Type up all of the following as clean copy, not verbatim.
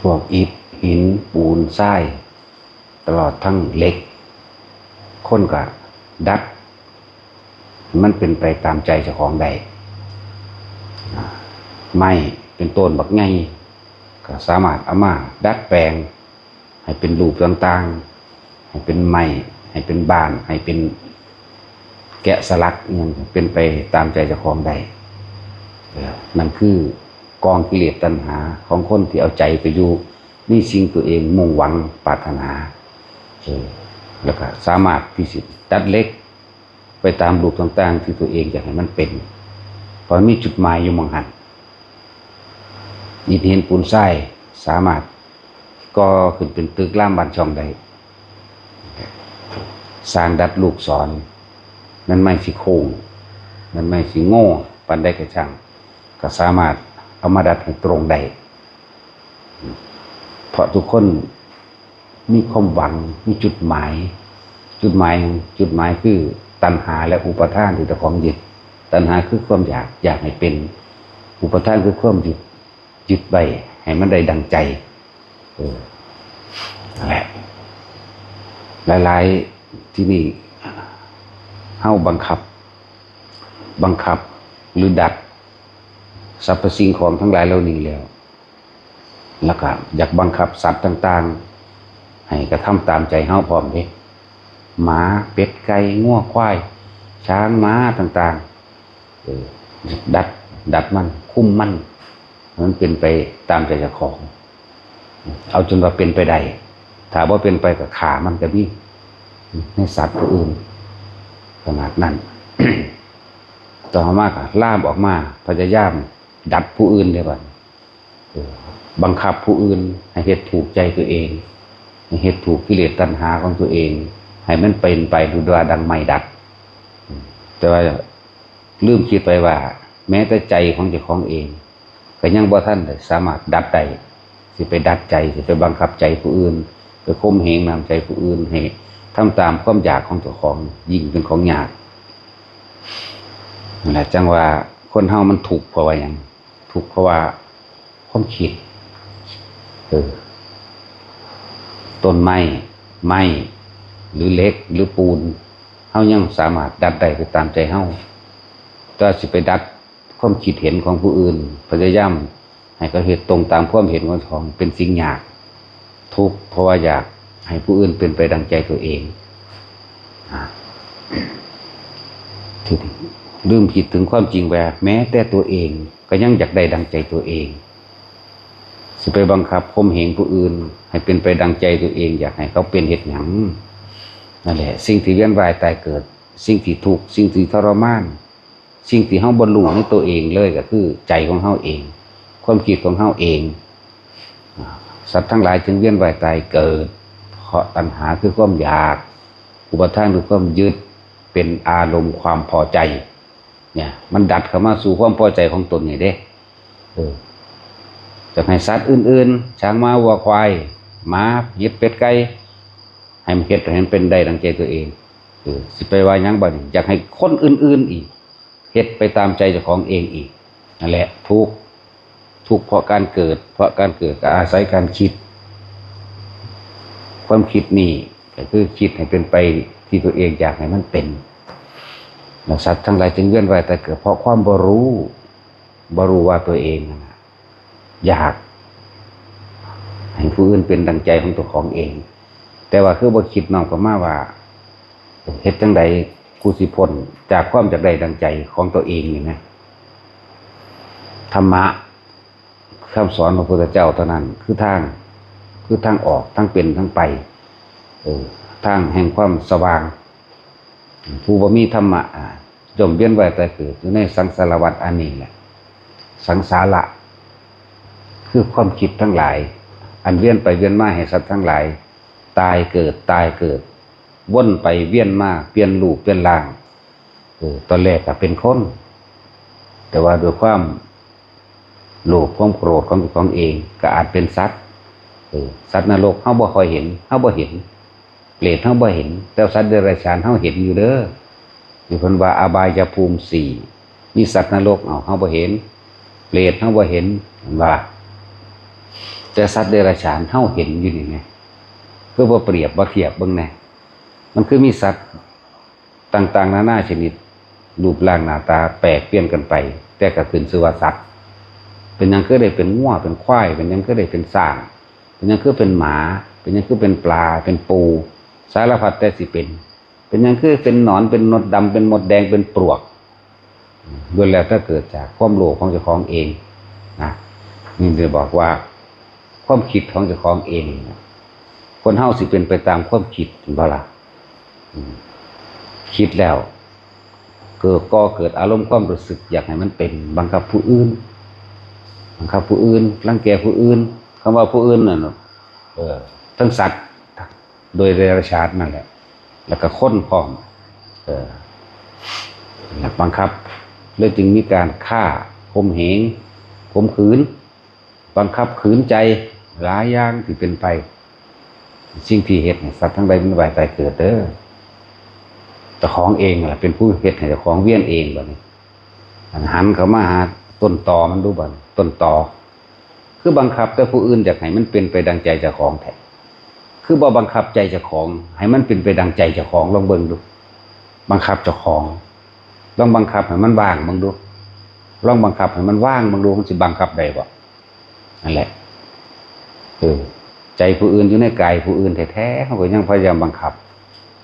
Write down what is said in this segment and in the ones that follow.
พวกอิฐหินปูนทรายตลอดทั้งเหล็กคนก็ดัดมันเป็นไปตามใจเจ้าของใดไม้เป็นต้นบักไงก็สามารถเอามาดัดแปลงให้เป็นรูปต่างๆให้เป็นไม้ให้เป็นบ้านให้เป็นแกะสลักอย่างเป็นไปตามใจเจ้าของใดนั่นคือกองกิเลสตัณหาของคนที่เอาใจไปอยู่นี่สิ่งตัวเองมุ่งหวังปรารถนาแล้วก็สามารถที่จะดัดเล็กไปตามรูปต่างๆที่ตัวเองอยากให้มันเป็นเพราะมีจุดหมายอยู่มองหันอิฐหินปูนทรายสามารถก่อขึ้นเป็นตึกล่ามบ้านช่องได้สร้างดัดลูกศรนั้นไม่สิโค้งนั้นไม่สิโง่ปันได้กระช่างก็สามารถเอามาดัดให้ตรงได้เพราะทุกคนมีความหวังมีจุดหมายคือตัณหาและอุปทานที่เจ้าของยึดตัณหาคือความอยากให้เป็นอุปทานคือความยึดไว้ให้มันได้ดังใจนั่นแหละหลายๆที่นี่เฮาบังคับหรือดัดสรรพสิ่งของทั้งหลายเหล่านี้แล้วก็อยากบังคับสัตว์ต่างๆให้กระทำตามใจเฮาพร้อมเด้หมาเป็ดไก่งัวควายช้างม้าต่างๆดัดมันคุ้มมันเป็นไปตามใจเจ้าของเอาจนว่าเป็นไปได้ถ้าว่าเป็นไปกับขามันก็มีในสัตว์ผู้อื่นขนาดนั้น ต่อมากล่ามออกมาพยายามดัดผู้อื่นเลยบัดบังคับผู้อื่นให้เฮ็ดถูกใจตัวเองให้เฮ็ดถูกกิเลสตัณหาของตัวเองให้มันเป็นไปดูดาดังไม่ดัดแต่ว่าลืมคิดไปว่าแม้แต่ใจของเจ้าของเองก็ยังบ่ทันสามารถดัดได้สิไปดัดใจสิไปบังคับใจผู้อื่นไปข่มเหงนำใจผู้อื่นให้ทำตามความอยากของเจ้าของยิ่งเป็นของยากนั่นแหละจังว่าคนเฮามันทุกข์เพราะว่าหยังทุกข์เพราะว่าความคิดต้นไม้หรือเหล็กหรือปูนเฮายังสามารถดัดได้ไปตามใจเฮาแต่สิไปดัดความคิดเห็นของผู้อื่นพยายามให้เขาเฮ็ดตรงตามความเห็นของเขาเป็นสิ่งยากทุกข์เพราะว่าอยากให้ผู้อื่นเป็นไปดังใจตัวเองที่ลืมคิดถึงความจริงว่าแม้แต่ตัวเองก็ยังอยากได้ดังใจตัวเองสิไปบังคับข่มเหงผู้อื่นให้เป็นไปดังใจตัวเองอยากให้เขาเป็นเฮ็ดหยังนั่นแหละสิ่งที่เวียนว่ายตายเกิดสิ่งที่ทุกข์สิ่งที่ทรมานสิ่งที่เฮาบ่รู้ในตัวเองเลยก็คือใจของเฮาเองความคิดของเฮาเองสัตว์ทั้งหลายจึงเวียนว่ายตายเกิดเพราะตัณหาคือความอยากอุปทานคือความยึดเป็นอารมณ์ความพอใจเนี่ยมันดัดเข้ามาสู่ความพอใจของตนนี่เด้จะให้สัตว์อื่นๆช้างม้าวัวควายหมาเห็ดเป็ดไก่ให้มันเฮ็ดให้มันเป็นได้ดังใจตัวเองสิไปว่าหยังบ่นี่อยากให้คนอื่นๆอีกเฮ็ดไปตามใจเจ้าของเองอีกนั่นแหละทุกข์เพราะการเกิดก็อาศัยการคิดความคิดนี่ก็คือคิดให้เป็นไปที่ตัวเองอยากให้มันเป็นแล้วสัตว์ทั้งหลายจึงเวียนว่ายแต่เกิดเพราะความบ่รู้ว่าตัวเองอยากให้ผู้อื่นเป็นดังใจของตัวของเองแต่ว่าคือบ่คิดน้อมเข้ามาว่าเฮ็ดจังใดกูสิพ้นจากความอยากได้ดังใจของตัวเองนี่นะธรรมะคำสอนของพระพุทธเจ้าเท่านั้นคือทางออกทั้งเป็นทั้งไปทางแห่งความสว่างผู้บ่มีธรรมะจมเวียนว่ายตายเกิดอยู่ในสังสารวัฏอันนี้แหละสังสาระคือความคิดทั้งหลายอันเวียนไปเวียนมาให้สัตว์ทั้งหลายตายเกิดวนไปเวียนมาเปลี่ยนรูปเปลี่ยนร่างตอนแรกก็เป็นคนแต่ว่าด้วยความโลภความโกรธของตัวของเองก็อาจเป็นสัตว์สัตว์นรกเฮาบ่ค่อยเห็นเฮาบ่เห็นเปรตเฮาบ่เห็นแต่สัตว์เดรัจฉานเฮาเห็นอยู่เด้ออยู่เพิ่นว่าอบายภูมิ4มีสัตว์นรกเฮาบ่เห็นเปรตเฮาบ่เห็นว่า แต่สัตว์เดรัจฉานเฮาเห็นอยู่นี่ไงเพื่อบ่เปรียบบ่เทียบเบิ่งแน่มันคือมีสัตว์ต่างๆนานาชนิดรูปร่างหน้าตาแปลกเปลี่ยนกันไปแต่ก็ขึ้นชื่อว่าสัตว์เป็นหยังคือได้เป็นงัวเป็นควายเป็นหยังคือได้เป็นช้างเป็นหยังคือเป็นหมาเป็นหยังคือเป็นปลาเป็นปูสารพัดแต่สิเป็นหยังคือเป็นหนอนเป็นมดดำเป็นมดแดงเป็นปลวกล้วนแล้วถ้าเกิดจากความโลภของเจ้าของเองนะนี่จะบอกว่าความคิดของเจ้าของเองคนเฮาสิเป็นไปตามความคิดบ่ล่ะคิดแล้วเกิดอารมณ์ความรู้สึกอยากให้มันเป็นบังคับผู้อื่นรังแกผู้อื่นคำว่าผู้อื่นน่ะทั้งสัตว์โดยเดรัจฉานนั่นแหละแล้วก็คนพร้อมบังคับเลยจึงมีการฆ่าข่มเหงข่มขืนบังคับขืนใจหลายอย่างที่เป็นไปสิ่งที่เฮ็ดให้สัตว์ทั้งหลายมันไหวตายเกิดเด้อเจ้าของเองล่ะเป็นผู้เฮ็ดให้เจ้าของเวียนเองบัดนี้หันเข้ามาหาต้นตอมันดูบัดต้นตอคือบังคับแต่ผู้อื่นอยากให้มันเป็นไปดังใจเจ้าของแท้คือบ่บังคับใจเจ้าของให้มันเป็นไปดังใจเจ้าของลองเบิ่งดูบังคับเจ้าของลองบังคับให้มันว่างเบิ่งดูลองบังคับให้มันว่างเบิ่งดูมันสิบังคับได้บ่นั่นแหละใจผู้อื่นอยู่ในกายผู้อื่นแท้ๆเฮาก็ยังพยายามบังคับ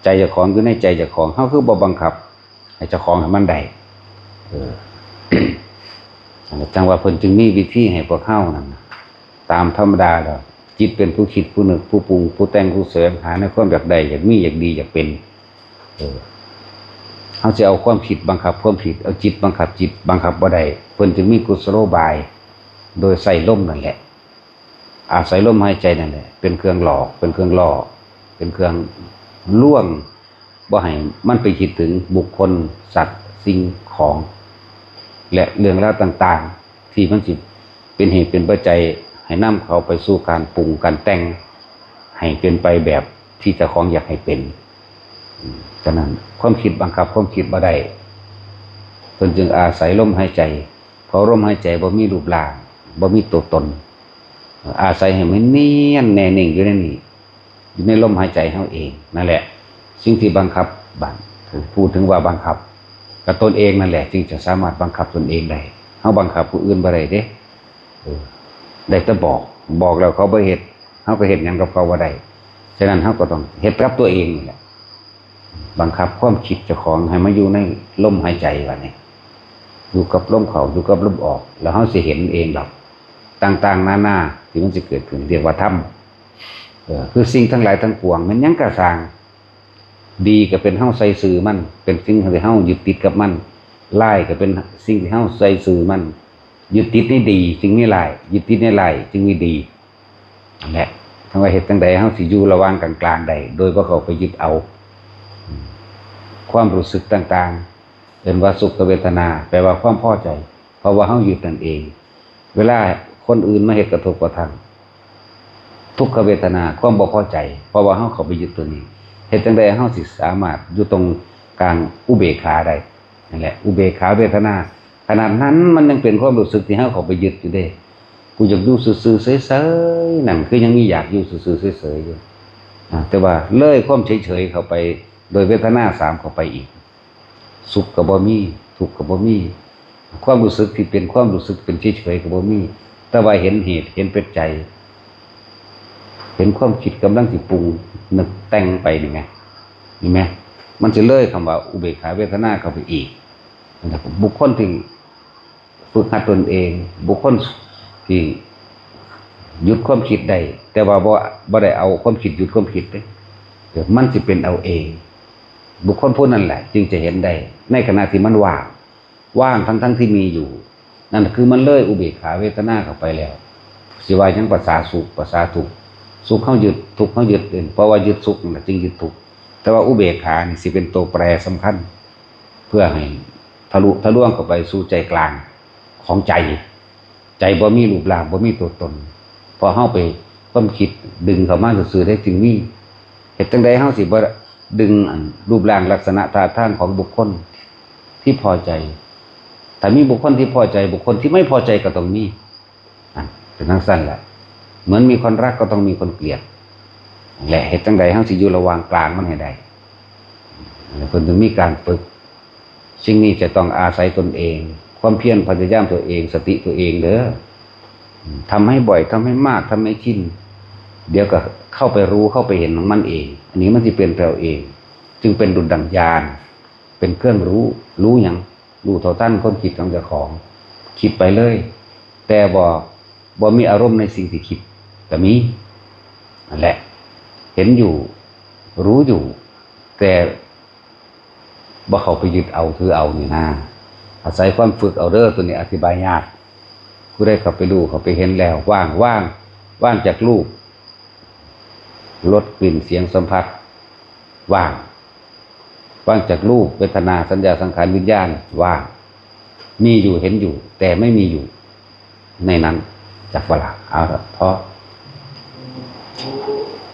ใจเจ้าของอยู่ในใจเจ้าของเฮาคือบ่บังคับให้เจ้าของให้มันได้จังว่าเพิ่นจึงมีวิธีให้พวกเฮานั่นตามธรรมดาแล้วจิตเป็นผู้คิดผู้นึกผู้ปรุงผู้แต่งผู้เสริมหาในความอยากได้อยากมีอยากดีอยากเป็นเฮาจะเอาความคิดบังคับความคิดเอาจิตบังคับจิตบังคับบ่ได้เพิ่นจึงมีกุศโลบายโดยใส่ลมนั่นแหละอาศัยลมหายใจนั่นแหละเป็นเครื่องหลอกเป็นเครื่องล่อเป็นเครื่องล่วงบ่ให้มันไปคิดถึงบุคคลสัตว์สิ่งของและเรื่องราวต่างๆที่มันสิเป็นเหตุเป็นปัจจัยให้นำเขาไปสู่การปรุงการแต่งให้เป็นไปแบบที่เจ้าของอยากให้เป็นฉะนั้นความคิดบังคับความคิดบ่ได้เพิ่นจึงอาศัยลมหายใจเพราะลมหายใจบ่มีรูปร่างบ่มีตัวตนอาศัยให้มันเนียนแน่นิ่งอยู่ในนี้อยู่ในลมหายใจเฮาเองนั่นแหละสิ่งที่บังคับพูดถึงว่าบังคับกับตนเองนั่นแหละจึงจะสามารถบังคับตนเองได้เฮาบังคับผู้อื่นบ่ได้เด้ได้แต่บอกแล้วเขาบ่เฮ็ดเฮาก็เฮ็ดหยังกับเขาบ่ได้ฉะนั้นเฮาก็ต้องเฮ็ดกับตัวเองนี่แหละบังคับความคิดเจ้าของให้มาอยู่ในลมหายใจว่านี่อยู่กับลมเข้าอยู่กับลมออกแล้วเฮาสิเห็นเองดอกต่างๆนานาที่มันจะเกิดขึ้นเรียกว่าธรรมคือสิ่งทั้งหลายทั้งปวงมันยังกระสร้างดีก็เป็นเฮาใส่สื่อมันเป็นสิ่งที่เฮายึดติดกับมันร้ายก็เป็นสิ่งที่เฮาใส่สื่อมันยึดติดในดีจึงมีร้ายยึดติดในร้ายจึงมีดีนั่นแหละทั้งว่าเหตุจังใดเฮาสิอยู่ระหว่างกลางๆใดโดยบ่เข้าไปยึดเอาความรู้สึกต่างๆเป็นว่าสุขเวทนาแปลว่าความพอใจเพราะว่าเฮายึดนั่นเองเวลาคนอื่นมาเฮ็ดกระทบกระทั่งทุกขเวทนาความบ่พอใจเพราะว่าเฮาเข้าไปยึดตัวนี้เฮ็ดจังได๋เฮาสิสามารถอยู่ตรงกลางอุเบกขาได้นั่นแหละอุเบกขาเวทนาขนาดนั้นมันยังเป็นความรู้สึกที่เฮาเข้าไปยึดอยู่เด้กูอยากอยู่ซื่อๆเฉยๆนั่นคือยังมีอยากอยู่ซื่อๆเฉยๆอยู่แต่ว่าเลยความเฉยๆเข้าไปโดยเวทนา3เข้าไปอีกสุขก็บ่มีทุกข์ก็บ่มีความรู้สึกที่เป็นความรู้สึกเป็นเฉยๆก็บ่มีแต่ว่าเห็นเหตุเห็นปัจจัยเห็นความคิดกำลังสิปรุงนึกแต่งไปนี่ไงนี่ไหมมันจะเลยคำว่าอุเบกขาเวทนาเข้าไปอีกบุคคลที่ฝึกหัดตนเองบุคคลที่หยุดความคิดได้แต่ว่าบ่ได้เอาความคิดหยุดความคิดไปเดี๋ยวมันจะเป็นเอาเองบุคคลผู้นั้นแหละจึงจะเห็นได้ในขณะที่มันว่างทั้งที่มีอยู่นั่นคือมันเลยอุเบกขาเวทนาเข้าไปแล้วสิว่ายังภาษาสุขภาษาทุกข์สุขเฮายึดทุกข์เฮายึดเพราะว่ายึดสุขนั่นแหละจึงยึดทุกข์แต่ว่าอุเบกขานี่สิเป็นตัวแปรสำคัญเพื่อให้ทะลวงเข้าไปสู่ใจกลางของใจบ่มีรูปร่างบ่มีตัวตนพอเฮาไปความคิดดึงเข้ามาซื่อๆได้จึงมีเฮ็ดจังได๋เฮาสิบ่ดึงรูปร่างลักษณะท่าทางของบุคคลที่พอใจแต่มีบุคคลที่พอใจบุคคลที่ไม่พอใจก็ต้องมีเป็นทั้งสั้นแหละ เหมือนมีคนรักก็ต้องมีคนเกลียดแหละเหตุจังใดเฮาสิอยู่ระหว่างกลางมันให้ได้เพิ่นถึงมีการฝึกสิ่งนี้จะต้องอาศัยตนเองความเพียรพยายามตัวเองสติตัวเองเด้อทำให้บ่อยทำให้มากทำให้ชินเดี๋ยวก็เข้าไปรู้เข้าไปเห็นของมันเองอันนี้มันสิเป็นเราเองจึงเป็นดุจดั่งญาณเป็นเครื่องรู้หยังรู้เท่าทันความคิดของเจ้าของคิดไปเลยแต่บ่มีอารมณ์ในสิ่งที่คิดแต่มีนั่นแหละเห็นอยู่รู้อยู่แต่บ่เข้าไปยึดเอาถือเอานี่นะอาศัยความฝึกเอาเด้อตัวนี้อธิบายยากผู้ใดเข้าไปรู้เข้าไปเห็นแล้วว่างจากรูปรสกลิ่นเสียงสัมผัสว่างจากรูปเวทนาสัญญาสังขารวิญญาณว่างมีอยู่เห็นอยู่แต่ไม่มีอยู่ในนั้นจากเวลาเอาละเพราะ